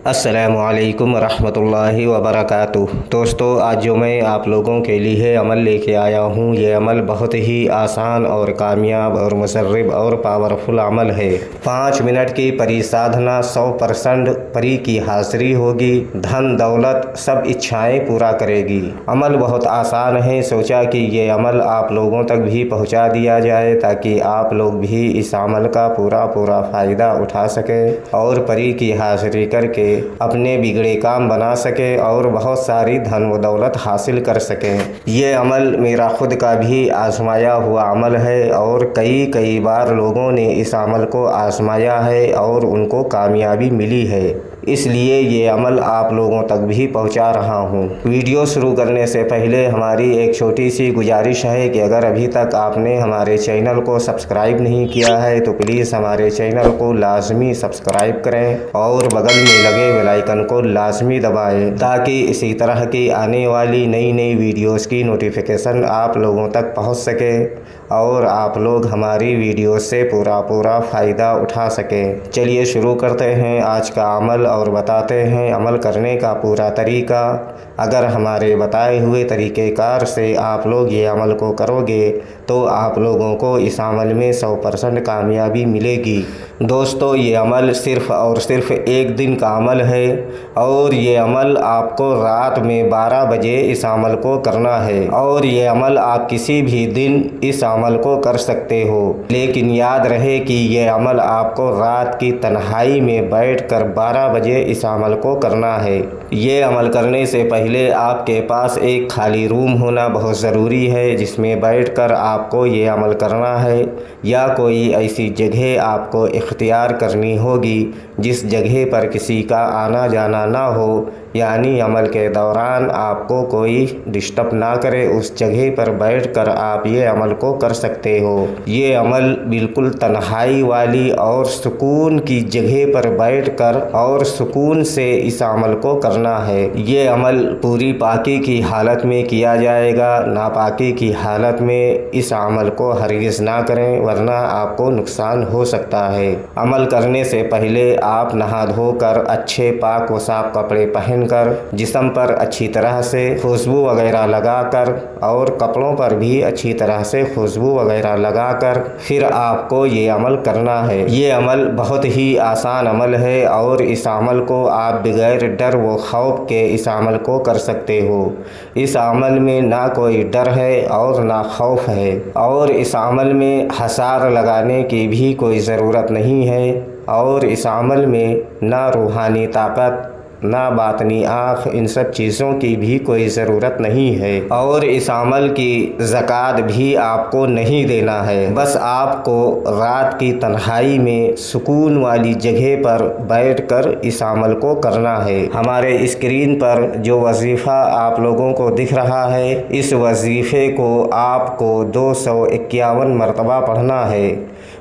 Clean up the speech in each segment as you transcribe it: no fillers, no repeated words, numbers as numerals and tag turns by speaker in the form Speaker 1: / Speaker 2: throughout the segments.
Speaker 1: السلام علیکم ورحمۃ اللہ وبرکاتہ۔ دوستو، آج جو میں آپ لوگوں کے لیے عمل لے کے آیا ہوں، یہ عمل بہت ہی آسان اور کامیاب اور مسرب اور پاورفل عمل ہے۔ 5 منٹ کی پری سادھنا 100% پری کی حاضری ہوگی، دھن دولت سب اچھائیں پورا کرے گی۔ عمل بہت آسان ہے، سوچا کہ یہ عمل آپ لوگوں تک بھی پہنچا دیا جائے تاکہ آپ لوگ بھی اس عمل کا پورا فائدہ اٹھا سکیں اور پری کی حاضری کر کے اپنے بگڑے کام بنا سکے اور بہت ساری دھن و دولت حاصل کر سکیں۔ یہ عمل میرا خود کا بھی آزمایا ہوا عمل ہے اور کئی بار لوگوں نے اس عمل کو آزمایا ہے اور ان کو کامیابی ملی ہے، اس لیے یہ عمل آپ لوگوں تک بھی پہنچا رہا ہوں۔ ویڈیو شروع کرنے سے پہلے ہماری ایک چھوٹی سی گزارش ہے کہ اگر ابھی تک آپ نے ہمارے چینل کو سبسکرائب نہیں کیا ہے تو پلیز ہمارے چینل کو لازمی سبسکرائب کریں اور بغل میں لگے بیل آئیکن کو لازمی دبائیں تاکہ اسی طرح کی آنے والی نئی ویڈیوز کی نوٹیفیکیشن آپ لوگوں تک پہنچ سکے اور آپ لوگ ہماری ویڈیو سے پورا فائدہ اٹھا سکیں۔ چلیے شروع کرتے ہیں آج کا عمل اور بتاتے ہیں عمل کرنے کا پورا طریقہ۔ اگر ہمارے بتائے ہوئے طریقہ کار سے آپ لوگ یہ عمل کو کرو گے تو آپ لوگوں کو اس عمل میں 100% کامیابی ملے گی۔ دوستو، یہ عمل صرف اور صرف ایک دن کا عمل ہے اور یہ عمل آپ کو رات میں 12 بجے اس عمل کو کرنا ہے اور یہ عمل آپ کسی بھی دن اس عمل کو کر سکتے ہو، لیکن یاد رہے کہ یہ عمل آپ کو رات کی تنہائی میں بیٹھ کر 12 بجے اس عمل کو کرنا ہے۔ یہ عمل کرنے سے پہلے آپ کے پاس ایک خالی روم ہونا بہت ضروری ہے جس میں بیٹھ کر آپ کو یہ عمل کرنا ہے، یا کوئی ایسی جگہ آپ کو اختیار کرنی ہوگی جس جگہ پر کسی کا آنا جانا نہ ہو، یعنی عمل کے دوران آپ کو کوئی ڈسٹرب نہ کرے، اس جگہ پر بیٹھ کر آپ یہ عمل کو کر سکتے ہو۔ یہ عمل بالکل تنہائی والی اور سکون کی جگہ پر بیٹھ کر اور سکون سے اس عمل کو کرنا ہے۔ یہ عمل پوری پاکی کی حالت میں کیا جائے گا، ناپاکی کی حالت میں اس عمل کو ہرگز نہ کریں ورنہ آپ کو نقصان ہو سکتا ہے۔ عمل کرنے سے پہلے آپ نہا دھو کر اچھے پاک و صاف کپڑے پہن کر، جسم پر اچھی طرح سے خوشبو وغیرہ لگا کر اور کپڑوں پر بھی اچھی طرح سے خوشبو وغیرہ لگا کر پھر آپ کو یہ عمل کرنا ہے۔ یہ عمل بہت ہی آسان عمل ہے اور اس عمل کو آپ بغیر ڈر و خوف کے اس عمل کو کر سکتے ہو۔ اس عمل میں نہ کوئی ڈر ہے اور نہ خوف ہے اور اس عمل میں حصار لگانے کی بھی کوئی ضرورت نہیں ہے اور اس عمل میں نہ روحانی طاقت نہ باطنی آنکھ، ان سب چیزوں کی بھی کوئی ضرورت نہیں ہے اور اس عمل کی زکوٰۃ بھی آپ کو نہیں دینا ہے۔ بس آپ کو رات کی تنہائی میں سکون والی جگہ پر بیٹھ کر اس عمل کو کرنا ہے۔ ہمارے اسکرین پر جو وظیفہ آپ لوگوں کو دکھ رہا ہے، اس وظیفے کو آپ کو 251 مرتبہ پڑھنا ہے۔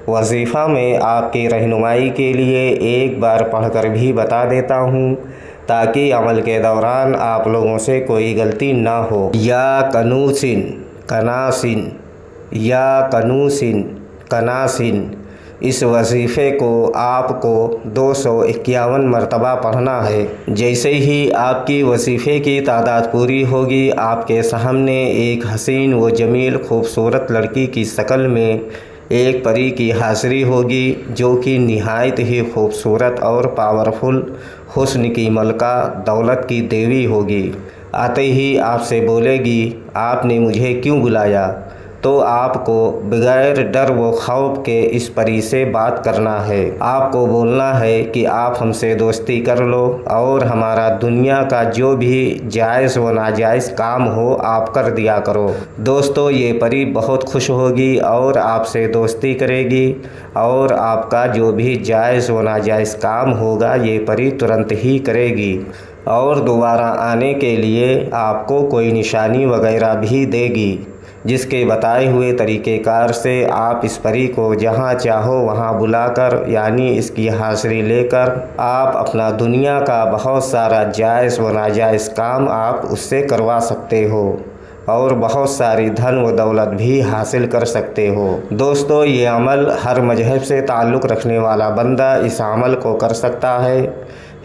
Speaker 1: وظیفہ میں آپ کی رہنمائی کے لیے ایک بار پڑھ کر بھی بتا دیتا ہوں تاکہ عمل کے دوران آپ لوگوں سے کوئی غلطی نہ ہو۔ یا کنوسن کناسن، یا کنوسن کناسن، اس وظیفے کو آپ کو 251 مرتبہ پڑھنا ہے۔ جیسے ہی آپ کی وظیفے کی تعداد پوری ہوگی، آپ کے سامنے ایک حسین و جمیل خوبصورت لڑکی کی شکل میں ایک پری کی حاضری ہوگی جو کہ نہایت ہی خوبصورت اور پاورفل، حسن کی ملکہ، دولت کی دیوی ہوگی۔ آتے ہی آپ سے بولے گی، آپ نے مجھے کیوں بلایا؟ تو آپ کو بغیر ڈر و خوف کے اس پری سے بات کرنا ہے۔ آپ کو بولنا ہے کہ آپ ہم سے دوستی کر لو اور ہمارا دنیا کا جو بھی جائز و ناجائز کام ہو آپ کر دیا کرو۔ دوستو، یہ پری بہت خوش ہوگی اور آپ سے دوستی کرے گی اور آپ کا جو بھی جائز و ناجائز کام ہوگا یہ پری ترنت ہی کرے گی اور دوبارہ آنے کے لیے آپ کو کوئی نشانی وغیرہ بھی دے گی، جس کے بتائے ہوئے طریقہ کار سے آپ اس پری کو جہاں چاہو وہاں بلا کر، یعنی اس کی حاضری لے کر آپ اپنا دنیا کا بہت سارا جائز و ناجائز کام آپ اس سے کروا سکتے ہو اور بہت ساری دھن و دولت بھی حاصل کر سکتے ہو۔ دوستو، یہ عمل ہر مذہب سے تعلق رکھنے والا بندہ اس عمل کو کر سکتا ہے۔